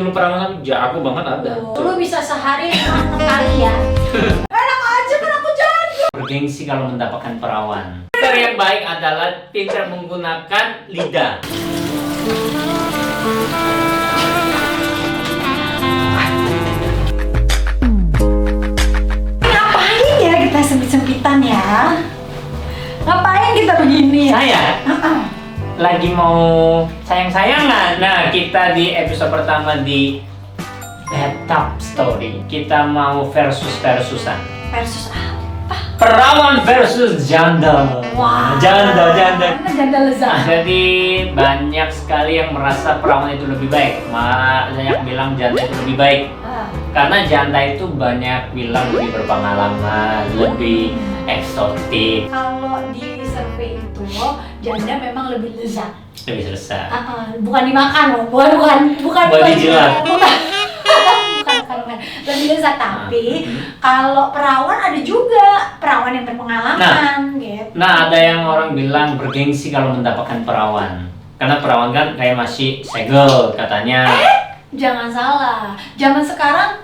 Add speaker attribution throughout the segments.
Speaker 1: Kalau perawan jago banget ada.
Speaker 2: Lu bisa sehari 6 kali ya. Enak aja kan aku janda.
Speaker 1: Bergengsi kalau mendapatkan perawan. Cara yang baik adalah pintar menggunakan lidah.
Speaker 2: Ngapain ya kita sempit-sempitan ya? Ngapain kita begini ya?
Speaker 1: Saya lagi mau sayang-sayangan. Nah, kita di episode pertama di Bathtub Story. Kita mau versus-versusan.
Speaker 2: Versus apa?
Speaker 1: Perawan versus janda.
Speaker 2: Wah.
Speaker 1: Janda.
Speaker 2: Karena janda lezat.
Speaker 1: Jadi banyak sekali yang merasa perawan itu lebih baik. Malah banyak bilang janda itu lebih baik. Karena janda itu banyak bilang lebih berpengalaman, lebih eksotik,
Speaker 2: Kalau di survei itu janda memang lebih lezat.
Speaker 1: lebih selesai.
Speaker 2: Bukan dimakan loh, bukan
Speaker 1: dijilat.
Speaker 2: bukan. Lebih lezat, tapi kalau perawan ada juga perawan yang berpengalaman gitu.
Speaker 1: Nah, ada yang orang bilang bergengsi kalau mendapatkan perawan. Karena perawan kan kayak masih segel katanya.
Speaker 2: Jangan salah, zaman sekarang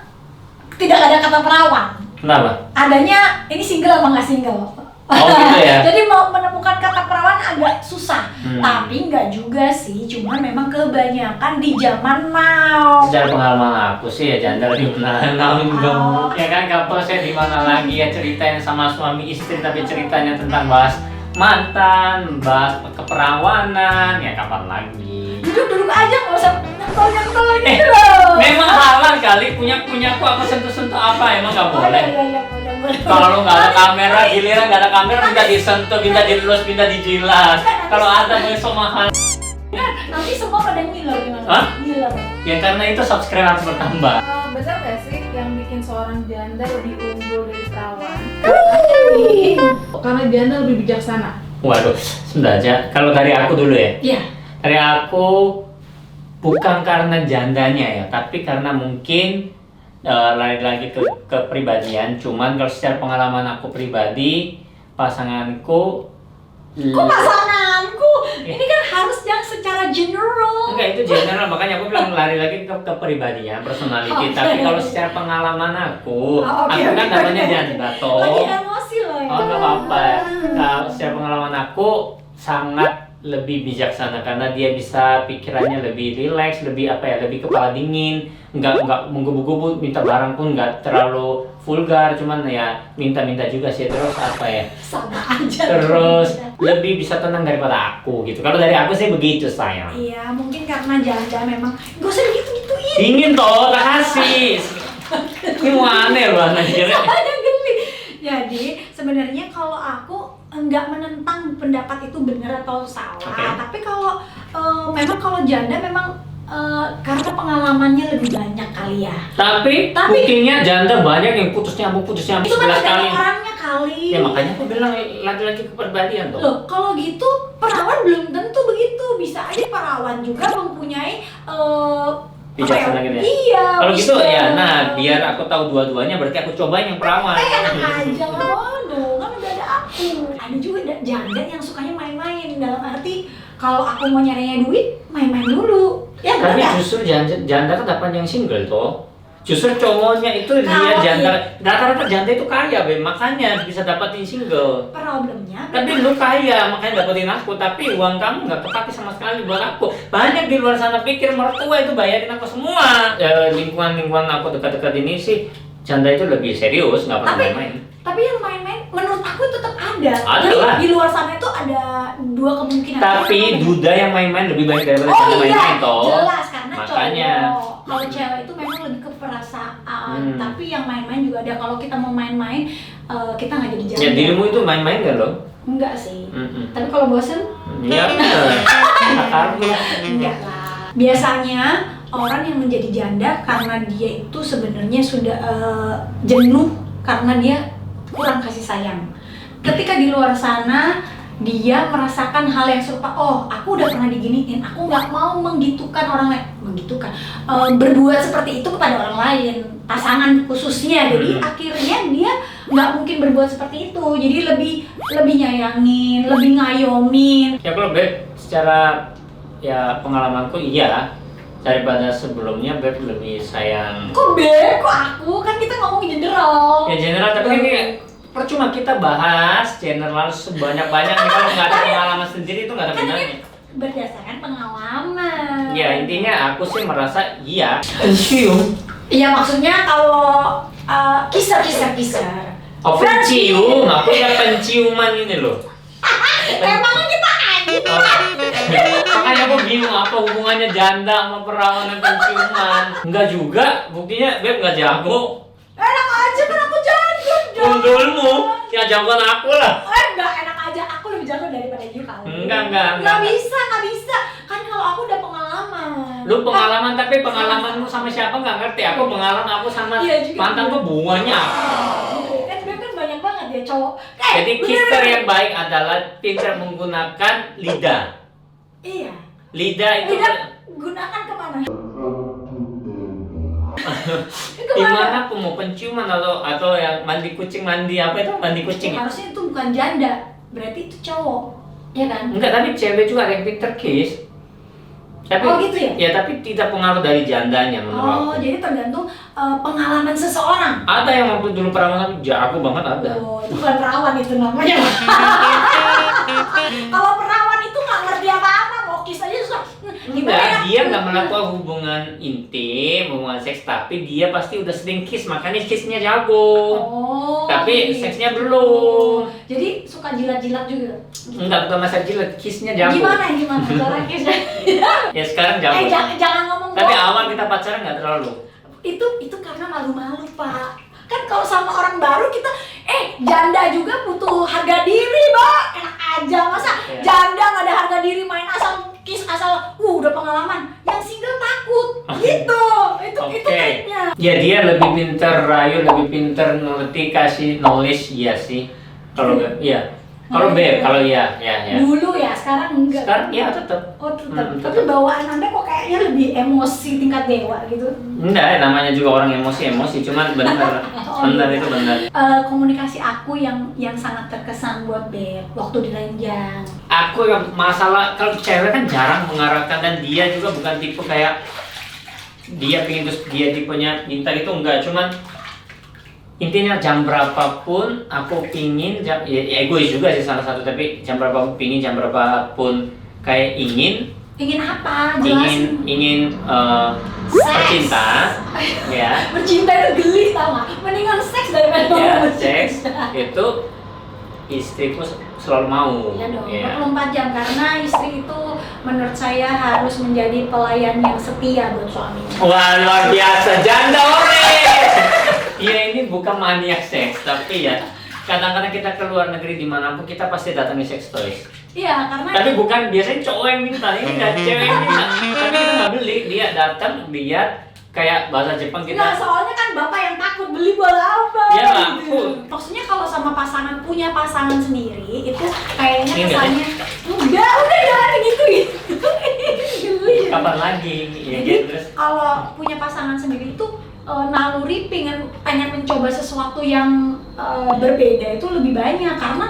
Speaker 2: tidak ada kata perawan.
Speaker 1: Kenapa?
Speaker 2: Adanya ini single apa nggak single.
Speaker 1: Oh gitu ya?
Speaker 2: Jadi mau menemukan kata perawan agak susah. Tapi nggak juga sih, cuma memang kebanyakan di zaman now.
Speaker 1: Secara pengalaman aku sih ya janda di mana dong. Ya kan couple saya di mana lagi ya ceritanya sama suami istri tapi ceritanya tentang bahas mantan, bahas keperawanan, ya kapan lagi?
Speaker 2: Duduk aja nggak usah nyantol gitu loh.
Speaker 1: Memang halal kali punyaku aku sentuh-sentuh apa emang nggak boleh.
Speaker 2: Boleh.
Speaker 1: Kalau nggak ada kamera, giliran nggak ada kamera minta disentuh, minta dilus, minta dijilat. Kalau ada besok mahal.
Speaker 2: Nanti semua pada ngiler gimana?
Speaker 1: Hah?
Speaker 2: Ngiler.
Speaker 1: Ya karena itu subscriber harus bertambah.
Speaker 3: Benar gak sih yang bikin seorang janda lebih unggul dari perawan? Karena janda lebih bijaksana.
Speaker 1: Waduh, sebentar aja. Kalau dari aku dulu ya.
Speaker 2: Iya.
Speaker 1: Dari aku bukan karena jandanya ya, tapi karena mungkin lagi-lagi ke kepribadian. Cuman kalau secara pengalaman aku pribadi, pasanganku
Speaker 2: Kok pasanganku? Ini kan harus yang secara general.
Speaker 1: enggak, itu general, makanya aku bilang lari lagi ke kepribadian, personality.
Speaker 2: Oke.
Speaker 1: Tapi kalau secara pengalaman aku,
Speaker 2: Oke,
Speaker 1: aku kan
Speaker 2: oke,
Speaker 1: namanya
Speaker 2: oke.
Speaker 1: janda toh.
Speaker 2: Lagi emosi loh ya.
Speaker 1: Oh, nggak apa-apa. Nah, secara pengalaman aku sangat lebih bijaksana karena dia bisa pikirannya lebih rileks, lebih apa ya, lebih kepala dingin, nggak menggebu-gebu, minta barang pun nggak terlalu vulgar, cuman ya minta-minta juga sih. Terus apa ya?
Speaker 2: Sama aja.
Speaker 1: Terus lebih bisa tenang daripada aku gitu. Kalau dari aku sih begitu sayang.
Speaker 2: Iya, mungkin karena janda memang gak usah gitu-gituin.
Speaker 1: Dingin toh, rahasia. Ini mau aneh loh anjir.
Speaker 2: Ada geli. Jadi sebenarnya kalau aku enggak menentang pendapat itu benar atau salah.
Speaker 1: Oke.
Speaker 2: Tapi kalau memang kalau janda memang karena pengalamannya lebih banyak kali ya.
Speaker 1: Tapi buktinya janda banyak yang putus nyambung
Speaker 2: Itu
Speaker 1: 11
Speaker 2: kan
Speaker 1: kali.
Speaker 2: tergantung orangnya kali.
Speaker 1: Ya makanya aku bilang lagi-lagi kepribadian toh.
Speaker 2: Loh, kalau gitu perawan belum tentu begitu. Bisa aja perawan juga mempunyai
Speaker 1: Bijaksana gitu ya?
Speaker 2: Iya.
Speaker 1: Kalau gitu
Speaker 2: wisdom.
Speaker 1: ya, nah biar aku tahu dua-duanya berarti aku cobain yang perawan.
Speaker 2: Enak aja lah dong, kan udah ada aku. Ada juga janda yang sukanya main-main, dalam arti kalau aku mau nyarinya duit, main-main dulu. Ya
Speaker 1: Tapi
Speaker 2: nggak?
Speaker 1: justru janda kan dapat yang single toh. Justru cowoknya itu dia
Speaker 2: Kalau
Speaker 1: janda, rata-rata janda itu kaya be, makanya bisa dapatin single.
Speaker 2: Problemnya
Speaker 1: Tapi lu kaya, makanya dapetin aku, tapi uang kamu nggak kepake sama sekali buat aku. Banyak di luar sana pikir mertua itu bayarin aku semua. Lingkungan aku dekat-dekat ini sih, janda itu lebih serius, nggak pernah main-main.
Speaker 2: tapi yang main-main menurut aku tetap ada.
Speaker 1: Ada
Speaker 2: Jadi
Speaker 1: lah.
Speaker 2: di luar sana itu ada dua kemungkinan.
Speaker 1: Tapi duda yang main-main lebih baik daripada janda main-main toh.
Speaker 2: jelas karena
Speaker 1: Makanya.
Speaker 2: cowok. Kalau cewek itu memang lebih ke perasaan, tapi yang main-main juga ada. Kalau kita mau main-main, kita nggak jadi janda.
Speaker 1: Ya dirimu itu main-main kan lo?
Speaker 2: Enggak sih. Tapi kalau bosen,
Speaker 1: Iya benar. Akarmu.
Speaker 2: enggak lah. Biasanya orang yang menjadi janda karena dia itu sebenarnya sudah jenuh karena dia kurang kasih sayang. Ketika di luar sana dia merasakan hal yang serupa, oh aku udah pernah diginiin, aku nggak mau menggitukan orang lain, berbuat seperti itu kepada orang lain, pasangan khususnya. Jadi akhirnya dia nggak mungkin berbuat seperti itu, jadi lebih nyayangin, lebih ngayomin.
Speaker 1: Ya kalau secara ya pengalamanku iya, daripada sebelumnya Beb lebih sayang.
Speaker 2: Kok Beb? Kok aku? Kan kita ngomong general.
Speaker 1: Ya general, tapi kan ini percuma kita bahas general sebanyak-banyaknya kalau nggak ada pengalaman sendiri itu nggak ada
Speaker 2: Kan
Speaker 1: gunanya.
Speaker 2: ini berdasarkan pengalaman.
Speaker 1: Ya intinya aku sih merasa iya pensiun.
Speaker 2: Iya, maksudnya kalau kisar.
Speaker 1: Oh pencium, aku ya penciuman ini loh.
Speaker 2: Emangnya kita anjing?
Speaker 1: Makanya aku bingung apa hubungannya janda sama perawan dan penciuman. Enggak juga, buktinya Beb nggak jago.
Speaker 2: Enak aja kan aku jago dong.
Speaker 1: Undulmu, ya jagoan aku lah.
Speaker 2: Enggak enak aja, aku lebih jago daripada you kali.
Speaker 1: Enggak.
Speaker 2: Nggak bisa. Kan kalau aku udah pengalaman.
Speaker 1: Lu pengalaman, tapi pengalamanmu sama siapa nggak ngerti. Aku pengalaman aku sama
Speaker 2: Iya juga.
Speaker 1: mantanku bunganya apa.
Speaker 2: Kan Beb kan banyak banget ya cowok.
Speaker 1: Jadi kister yang baik adalah pintar menggunakan lidah.
Speaker 2: Iya.
Speaker 1: Lidah itu
Speaker 2: Gunakan kemana?
Speaker 1: gimana pun mau penciuman atau yang mandi kucing apa itu mandi kucing ya?
Speaker 2: Harusnya itu bukan janda, berarti itu cowok, ya kan?
Speaker 1: Enggak, tapi cewek juga ada yang pinter kiss. Tapi,
Speaker 2: Oh, gitu ya?
Speaker 1: Ya tapi tidak pengaruh dari jandanya menurut aku.
Speaker 2: Jadi tergantung pengalaman seseorang.
Speaker 1: Ada yang waktu dulu perawan aku jago banget ada.
Speaker 2: Oh, itu bukan perawan itu namanya. Kalau perawan itu nggak ngerti apa-apa, mau kiss aja susah.
Speaker 1: Enggak, dia nggak melakukan hubungan intim, hubungan seks, tapi dia pasti udah sering kiss, makanya kissnya jago.
Speaker 2: Oh.
Speaker 1: Tapi
Speaker 2: gitu.
Speaker 1: seksnya belum.
Speaker 2: Jadi suka jilat-jilat juga.
Speaker 1: Enggak, bukan masa jilat, kissnya jago.
Speaker 2: Gimana cara kissnya?
Speaker 1: Ya sekarang jago.
Speaker 2: Jangan ngomong
Speaker 1: Tapi
Speaker 2: bohong.
Speaker 1: awal kita pacaran nggak terlalu.
Speaker 2: Itu karena malu-malu, Pak. Kan kalau sama orang baru kita janda juga butuh harga diri, Mbak. Enak aja masa
Speaker 1: Iya.
Speaker 2: janda nggak ada harga diri, main asal kiss asal udah pengalaman. Yang single takut. Gitu. Itu
Speaker 1: Oke.
Speaker 2: kayaknya.
Speaker 1: Ya dia lebih pinter rayu, lebih pinter ngerti, kasih knowledge, iya sih. Kalau iya. Kalau Beb, kalau iya.
Speaker 2: Dulu ya, sekarang enggak.
Speaker 1: Sekarang iya tetap.
Speaker 2: Oh, tetap.
Speaker 1: tetap.
Speaker 2: Tapi bawaan Anda kok kayaknya lebih emosi tingkat dewa gitu.
Speaker 1: Enggak, namanya juga orang emosi, cuman benar.
Speaker 2: Oh,
Speaker 1: Benar
Speaker 2: iya.
Speaker 1: itu benar.
Speaker 2: Komunikasi aku yang sangat terkesan buat Beb waktu di ranjang.
Speaker 1: Aku yang masalah kalau cewek kan jarang mengarahkan dan dia juga bukan tipe kayak dia pingin terus dia tipenya minta gitu enggak, cuman intinya jam berapapun aku pingin ya egois juga sih salah satu, tapi jam berapapun pingin, jam berapapun kayak ingin
Speaker 2: Ingin apa? Jelasin.
Speaker 1: ingin
Speaker 2: Seks.
Speaker 1: bercinta ya
Speaker 2: Bercinta itu geli, tau gak? Mendingan seks daripada
Speaker 1: ya
Speaker 2: bercinta.
Speaker 1: seks itu istriku selalu mau
Speaker 2: Iya dong,
Speaker 1: ya.
Speaker 2: 24 jam karena istri itu menurut saya harus menjadi pelayan yang setia buat suaminya.
Speaker 1: Wah luar biasa, janda ore. Iya ini bukan maniak seks, tapi ya kadang-kadang kita ke luar negeri dimanapun kita pasti datangi sex toys.
Speaker 2: Iya, karena
Speaker 1: Tapi bukan biasanya cowok yang minta, ini nggak cewek yang minta. Tapi kita nggak beli, dia datang lihat kayak bahasa Jepang
Speaker 2: Nggak,
Speaker 1: kita.
Speaker 2: soalnya kan bapak yang takut beli buat apa
Speaker 1: Iya,
Speaker 2: gitu.
Speaker 1: aku.
Speaker 2: Maksudnya kalau sama punya pasangan sendiri itu kayaknya
Speaker 1: Ini nggak
Speaker 2: kesannya udah jangan gitu. Geli.
Speaker 1: Kapan lagi? Ya,
Speaker 2: Jadi
Speaker 1: gitu, terus.
Speaker 2: kalau punya pasangan sendiri itu naluri pengen mencoba sesuatu yang berbeda itu lebih banyak karena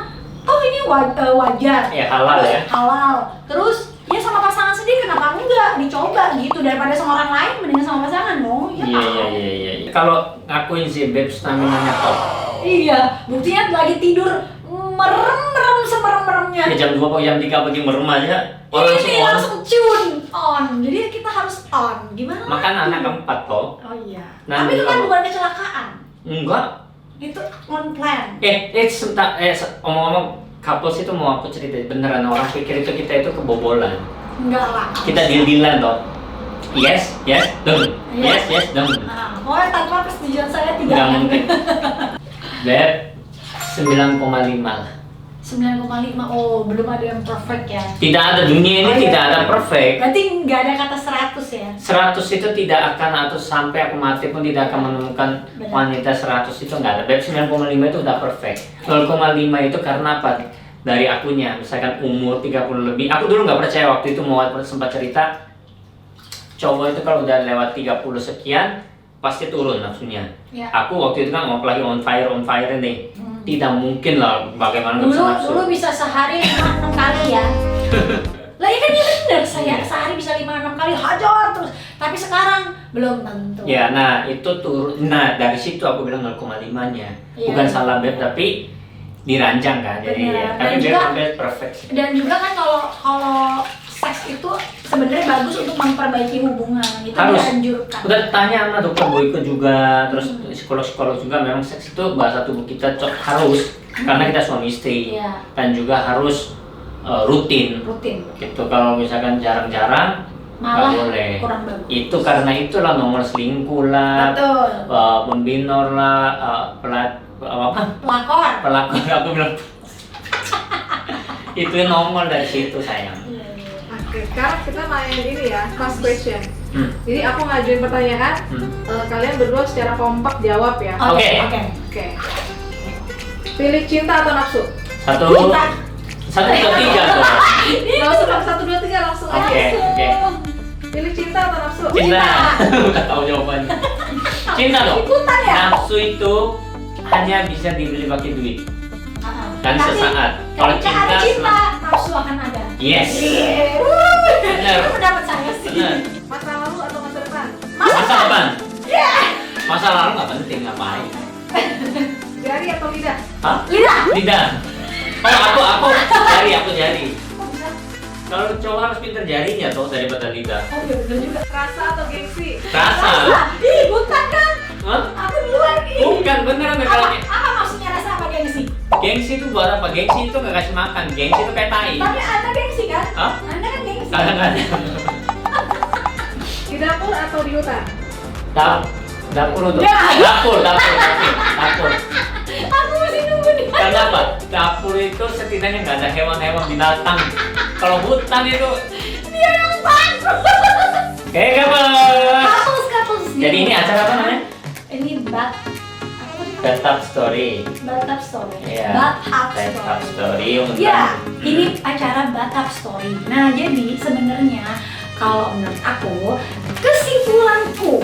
Speaker 2: ini wajar.
Speaker 1: Ya halal ya.
Speaker 2: Halal. Terus ya sama pasangan sendiri kenapa enggak dicoba gitu daripada sama orang lain mendingan sama pasangan dong. Ya
Speaker 1: Iya
Speaker 2: kan?
Speaker 1: iya. Kalau ngakuin si Beb stamina-nya top.
Speaker 2: Iya, buktinya lagi tidur merem semerem-meremnya.
Speaker 1: Ya jam 2 atau jam 3 pagi merem aja. Orang
Speaker 2: Ini
Speaker 1: semua
Speaker 2: langsung tune on. Jadi kita harus on. Gimana?
Speaker 1: makan
Speaker 2: lagi?
Speaker 1: anak keempat kok.
Speaker 2: Oh iya.
Speaker 1: Nah,
Speaker 2: Tapi itu kan
Speaker 1: kalau-
Speaker 2: bukan kecelakaan.
Speaker 1: Enggak.
Speaker 2: Itu on plan.
Speaker 1: Ngomong-ngomong couples itu mau aku cerita beneran, orang pikir itu kita itu kebobolan.
Speaker 2: Enggak lah.
Speaker 1: Kita deal-dealan toh. Yes, dong.
Speaker 2: Iya.
Speaker 1: Yes, dong.
Speaker 2: Nah, pokoknya tanpa persetujuan saya tidak
Speaker 1: Enggak
Speaker 2: akan.
Speaker 1: mungkin. Beb 9,5 lah.
Speaker 2: 9,5. Oh, belum ada yang perfect ya.
Speaker 1: Tidak ada, dunia ini
Speaker 2: Oh, iya.
Speaker 1: tidak ada perfect.
Speaker 2: Berarti nggak ada kata 100 ya.
Speaker 1: 100 itu tidak akan, atau sampai aku mati pun tidak akan menemukan
Speaker 2: Benar.
Speaker 1: wanita 100 itu nggak ada. Beb 9,5 itu udah perfect. 0,5 itu karena apa? Dari akunya, misalkan umur 30 lebih. Aku dulu nggak percaya waktu itu, mau sempat cerita cowok itu kalau udah lewat 30 sekian pasti turun nafsunya.
Speaker 2: Ya.
Speaker 1: Aku waktu itu kan apalagi on fire nih. Tidak mungkin lah, bagaimana nggak bisa nafsu.
Speaker 2: Dulu bisa sehari 5-6 kali ya. Lah iya kan ya bener, saya sehari bisa 5-6 kali hajar terus. Tapi sekarang belum tentu.
Speaker 1: Ya, nah itu nah dari situ aku bilang 0,5-nya.
Speaker 2: Iya.
Speaker 1: Bukan salah beb tapi dirancang kan. Jadi
Speaker 2: Bener.
Speaker 1: ya, tapi
Speaker 2: Dan
Speaker 1: beb
Speaker 2: juga-
Speaker 1: sampai perfect.
Speaker 2: Dan juga kan kalau seks itu sebenarnya bagus untuk memperbaiki hubungan. Itu
Speaker 1: Harus.
Speaker 2: dianjurkan.
Speaker 1: Udah tanya sama dokter Boyko juga, terus psikolog juga, memang seks itu bahasa tubuh kita harus, karena kita suami istri.
Speaker 2: Iya.
Speaker 1: Dan juga harus rutin.
Speaker 2: Rutin.
Speaker 1: Gitu, kalau misalkan jarang-jarang nggak
Speaker 2: Malah
Speaker 1: boleh.
Speaker 2: kurang bagus.
Speaker 1: Itu karena itulah nomor selingkuh lah,
Speaker 2: Betul.
Speaker 1: pembinor lah,
Speaker 2: Pelakor.
Speaker 1: pelakor aku bilang. Itu nongol dari situ sayang.
Speaker 2: Iya, iya.
Speaker 3: Oke, sekarang kita main ini ya, fast question.
Speaker 1: Hmm.
Speaker 3: Jadi aku ngajuin pertanyaan, kalian berdua secara kompak jawab ya.
Speaker 2: Oke,
Speaker 1: Oke.
Speaker 2: oke.
Speaker 3: Oke. Pilih cinta atau nafsu?
Speaker 1: Satu,
Speaker 2: Cinta.
Speaker 1: satu, dua, tiga tuh.
Speaker 3: Nggak usah bang, 1, 2, 3 langsung aja.
Speaker 1: Oke, oke.
Speaker 3: Pilih cinta atau nafsu?
Speaker 1: Cinta. Udah tahu jawabannya. Cinta dong.
Speaker 2: Ikutan ya?
Speaker 1: Nafsu itu hanya bisa dibeli pakai duit dan
Speaker 2: Tapi
Speaker 1: sesaat. Kalau
Speaker 2: ketika ada
Speaker 1: cinta,
Speaker 2: cinta, nafsu akan ada.
Speaker 1: yes.
Speaker 2: Iya.
Speaker 1: Bener.
Speaker 2: Itu pendapat saya sih.
Speaker 1: Bener.
Speaker 3: Masa lalu atau masa depan?
Speaker 1: Masa depan. Masa lalu nggak penting, ngapain?
Speaker 3: Jari atau lidah?
Speaker 1: Hah?
Speaker 2: Lidah.
Speaker 1: Lidah. Oh, aku jari, aku jari.
Speaker 2: Kok bisa?
Speaker 1: Kalau cowok harus pinter jarinya tuh daripada lidah.
Speaker 2: Oh iya bener juga.
Speaker 3: Rasa atau gengsi?
Speaker 1: Rasa.
Speaker 2: Ih, bukan kan?
Speaker 1: Hah?
Speaker 2: Aku duluan nih.
Speaker 1: Bukan, beneran kalau
Speaker 2: Apa maksudnya rasa apa gengsi?
Speaker 1: gengsi itu buat apa? Gengsi itu nggak kasih makan. Gengsi itu kayak tai.
Speaker 2: Tapi Anda gengsi kan?
Speaker 1: Hah?
Speaker 2: Anda kan gengsi.
Speaker 1: Kadang-kadang.
Speaker 3: Di dapur atau di hutan?
Speaker 1: Dapur untuk
Speaker 2: Ya.
Speaker 1: dapur.
Speaker 2: Aku masih nunggu nih.
Speaker 1: Karena apa? Dapur itu setidaknya nggak ada hewan-hewan binatang. Kalau hutan itu,
Speaker 2: Dia yang bagus.
Speaker 1: Couples.
Speaker 2: Couples.
Speaker 1: Jadi ini acara apa namanya?
Speaker 2: Ini
Speaker 1: Bathtub Story.
Speaker 2: Bathtub Story.
Speaker 1: Iya.
Speaker 2: Bathtub
Speaker 1: Bathtub
Speaker 2: Story.
Speaker 1: Story.
Speaker 2: Ya, ini acara Bathtub Story. Nah, jadi sebenarnya kalau menurut aku, kesimpulanku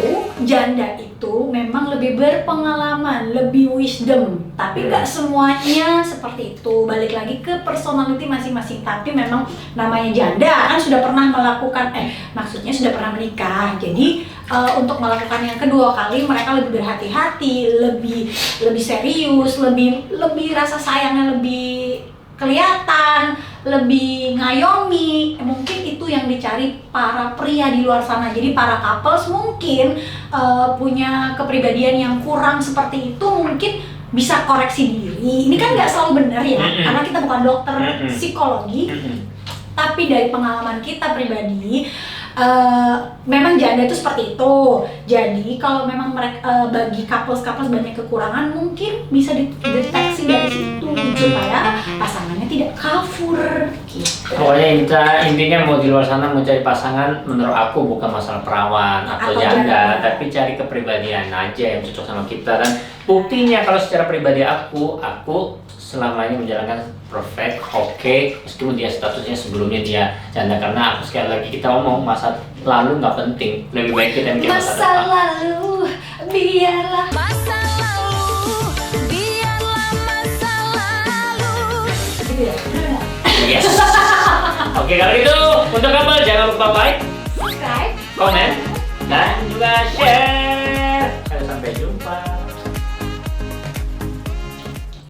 Speaker 2: janda itu memang lebih berpengalaman, lebih wisdom. Tapi nggak semuanya seperti itu. Balik lagi ke personality masing-masing. Tapi memang namanya janda kan sudah pernah melakukan, maksudnya sudah pernah menikah. Jadi untuk melakukan yang kedua kali mereka lebih berhati-hati, lebih serius, lebih rasa sayangnya lebih kelihatan, lebih ngayomi. Mungkin itu yang dicari para pria di luar sana. Jadi para couples mungkin punya kepribadian yang kurang seperti itu, mungkin bisa koreksi diri. Ini kan nggak selalu benar ya, karena kita bukan dokter psikologi. Tapi dari pengalaman kita pribadi, memang janda itu seperti itu. Jadi kalau memang mereka bagi couples banyak kekurangan, mungkin bisa dideteksi dari situ supaya pasangannya tidak kafur. Gitu.
Speaker 1: Pokoknya intinya mau di luar sana mau cari pasangan, menurut aku bukan masalah perawan atau
Speaker 2: Atau
Speaker 1: janda,
Speaker 2: janda.
Speaker 1: tapi cari kepribadian aja yang cocok sama kita. Dan buktinya kalau secara pribadi aku selama ini menjalankan perfect, oke, meskipun dia statusnya sebelumnya dia janda. Karena aku sekali lagi kita ngomong masa lalu nggak penting, lebih baik kita mikir masa
Speaker 2: Masa
Speaker 1: depan.
Speaker 2: lalu biarlah.
Speaker 4: Masa lalu, biarlah masa lalu.
Speaker 2: Gitu ya, bener nggak?
Speaker 1: Yes. Oke, kalau gitu untuk couple jangan lupa like,
Speaker 2: Subscribe.
Speaker 1: komen, dan juga share.